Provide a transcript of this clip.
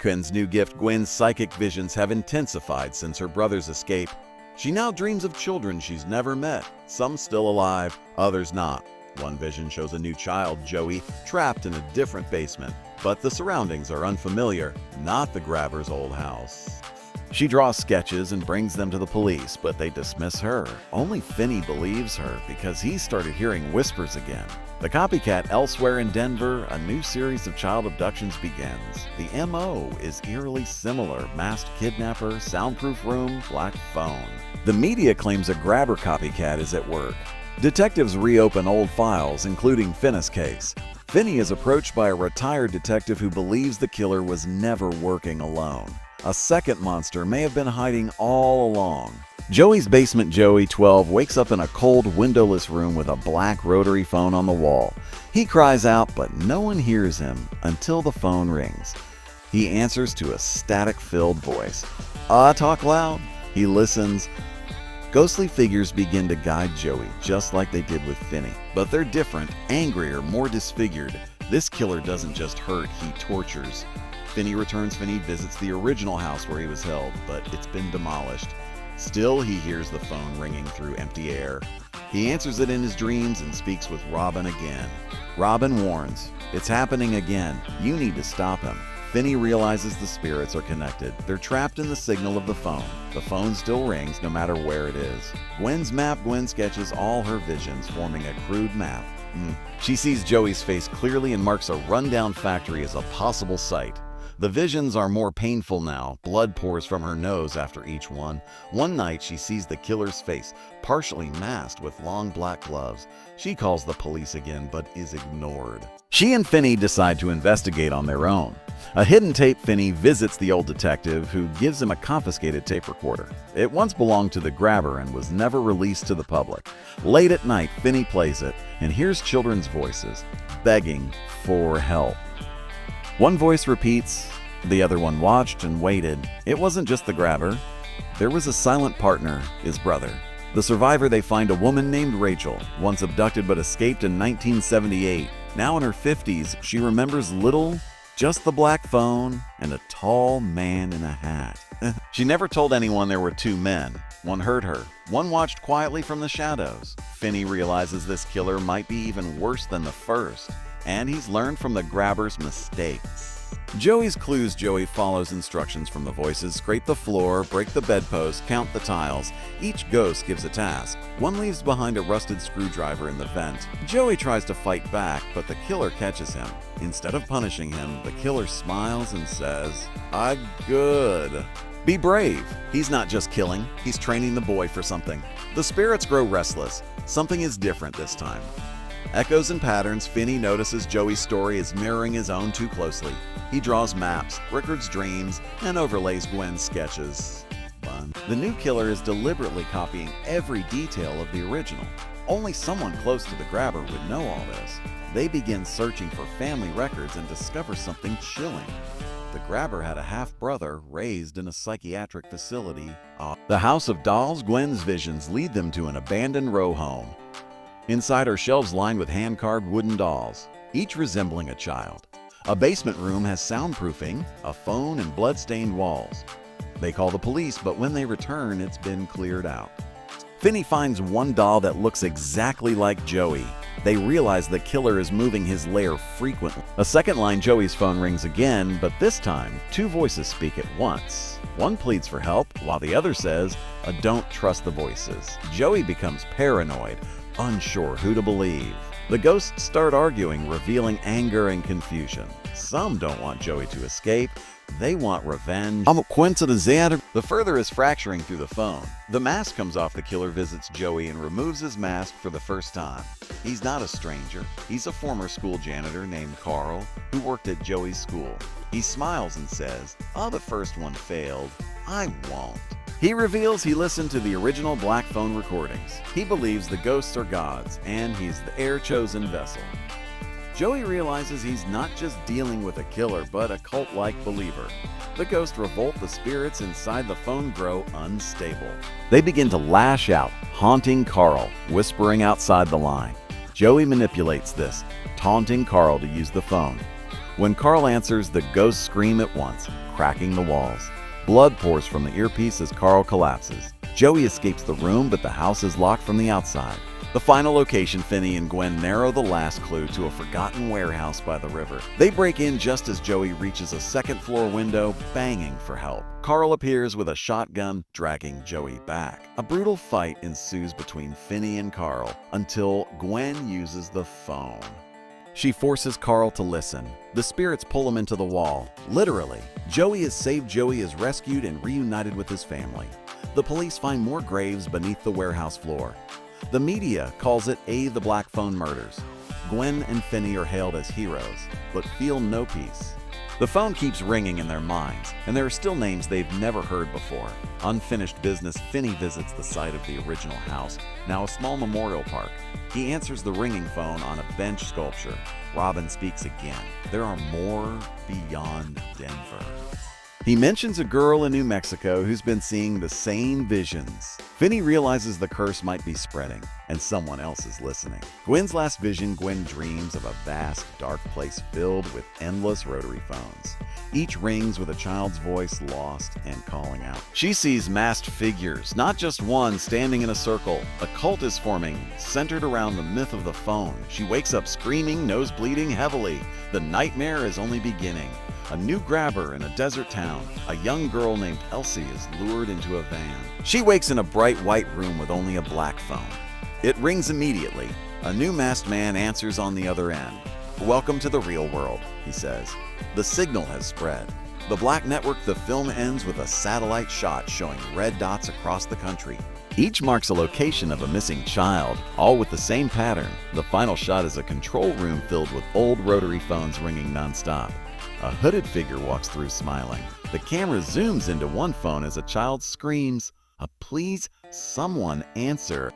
Gwen's new gift, Gwen's psychic visions have intensified since her brother's escape. She now dreams of children she's never met, some still alive, others not. One vision shows a new child, Joey, trapped in a different basement, but the surroundings are unfamiliar, not the grabber's old house. She draws sketches and brings them to the police, but they dismiss her. Only Finney believes her because he started hearing whispers again. The copycat elsewhere in Denver, a new series of child abductions begins. The MO is eerily similar: masked kidnapper, soundproof room, black phone. The media claims a grabber copycat is at work. Detectives reopen old files, including Finney's case. Finney is approached by a retired detective who believes the killer was never working alone. A second monster may have been hiding all along. Joey's basement Joey, 12, wakes up in a cold, windowless room with a black rotary phone on the wall. He cries out, but no one hears him until the phone rings. He answers to a static-filled voice. Talk loud. He listens. Ghostly figures begin to guide Joey, just like they did with Finney. But they're different, angrier, more disfigured. This killer doesn't just hurt, he tortures. Finney returns. Finney visits the original house where he was held, but it's been demolished. Still, he hears the phone ringing through empty air. He answers it in his dreams and speaks with Robin again. Robin warns, "It's happening again. You need to stop him." Finney realizes the spirits are connected. They're trapped in the signal of the phone. The phone still rings no matter where it is. Gwen's map. Gwen sketches all her visions, forming a crude map. She sees Joey's face clearly and marks a rundown factory as a possible site. The visions are more painful now. Blood pours from her nose after each one. One night, she sees the killer's face, partially masked with long black gloves. She calls the police again, but is ignored. She and Finney decide to investigate on their own. A hidden tape. Finney visits the old detective, who gives him a confiscated tape recorder. It once belonged to the grabber and was never released to the public. Late at night, Finney plays it and hears children's voices, begging for help. One voice repeats, the other one watched and waited. It wasn't just the grabber. There was a silent partner, his brother. The survivor, they find a woman named Rachel, once abducted but escaped in 1978. Now in her 50s, she remembers little, just the black phone and a tall man in a hat. She never told anyone there were two men. One heard her. One watched quietly from the shadows. Finney realizes this killer might be even worse than the first, and he's learned from the grabber's mistakes. Joey's clues. Joey follows instructions from the voices: scrape the floor, break the bedpost, count the tiles. Each ghost gives a task. One leaves behind a rusted screwdriver in the vent. Joey tries to fight back, but the killer catches him. Instead of punishing him, the killer smiles and says, "I'm good. Be brave." He's not just killing, he's training the boy for something. The spirits grow restless. Something is different this time. Echoes and patterns. Finney notices Joey's story is mirroring his own too closely. He draws maps, records dreams, and overlays Gwen's sketches. Fun. The new killer is deliberately copying every detail of the original. Only someone close to the grabber would know all this. They begin searching for family records and discover something chilling. The grabber had a half-brother raised in a psychiatric facility. The House of Dolls. Gwen's visions lead them to an abandoned row home. Inside are shelves lined with hand-carved wooden dolls, each resembling a child. A basement room has soundproofing, a phone, and blood-stained walls. They call the police, but when they return, it's been cleared out. Finney finds one doll that looks exactly like Joey. They realize the killer is moving his lair frequently. A second line. Joey's phone rings again, but this time, two voices speak at once. One pleads for help, while the other says, "Don't trust the voices." Joey becomes paranoid, unsure who to believe. The ghosts start arguing, revealing anger and confusion. Some don't want Joey to escape. They want revenge. The further is fracturing through the phone. The mask comes off. The killer visits Joey and removes his mask for the first time. He's not a stranger. He's a former school janitor named Carl who worked at Joey's school. He smiles and says, "The first one failed. I won't." He reveals he listened to the original black phone recordings. He believes the ghosts are gods, and he's the heir-chosen vessel. Joey realizes he's not just dealing with a killer, but a cult-like believer. The ghosts revolt. The spirits inside the phone grow unstable. They begin to lash out, haunting Carl, whispering outside the line. Joey manipulates this, taunting Carl to use the phone. When Carl answers, the ghosts scream at once, cracking the walls. Blood pours from the earpiece as Carl collapses. Joey escapes the room, but the house is locked from the outside. The final location, Finney and Gwen narrow the last clue to a forgotten warehouse by the river. They break in just as Joey reaches a second-floor window, banging for help. Carl appears with a shotgun, dragging Joey back. A brutal fight ensues between Finney and Carl until Gwen uses the phone. She forces Carl to listen. The spirits pull him into the wall. Literally. Joey is saved. Joey is rescued and reunited with his family. The police find more graves beneath the warehouse floor. The media calls it the Black Phone Murders. Gwen and Finney are hailed as heroes, but feel no peace. The phone keeps ringing in their minds, and there are still names they've never heard before. Unfinished business, Finney visits the site of the original house, now a small memorial park. He answers the ringing phone on a bench sculpture. Robin speaks again. There are more beyond Denver. He mentions a girl in New Mexico who's been seeing the same visions. Finney realizes the curse might be spreading, and someone else is listening. Gwen's last vision, Gwen dreams of a vast, dark place filled with endless rotary phones. Each rings with a child's voice lost and calling out. She sees masked figures, not just one, standing in a circle. A cult is forming, centered around the myth of the phone. She wakes up screaming, nose bleeding heavily. The nightmare is only beginning. A new grabber in a desert town. A young girl named Elsie is lured into a van. She wakes in a bright white room with only a black phone. It rings immediately. A new masked man answers on the other end. "Welcome to the real world," he says. The signal has spread. The Black Network, the film ends with a satellite shot showing red dots across the country. Each marks a location of a missing child, all with the same pattern. The final shot is a control room filled with old rotary phones ringing nonstop. A hooded figure walks through smiling. The camera zooms into one phone as a child screams, "Please, someone answer."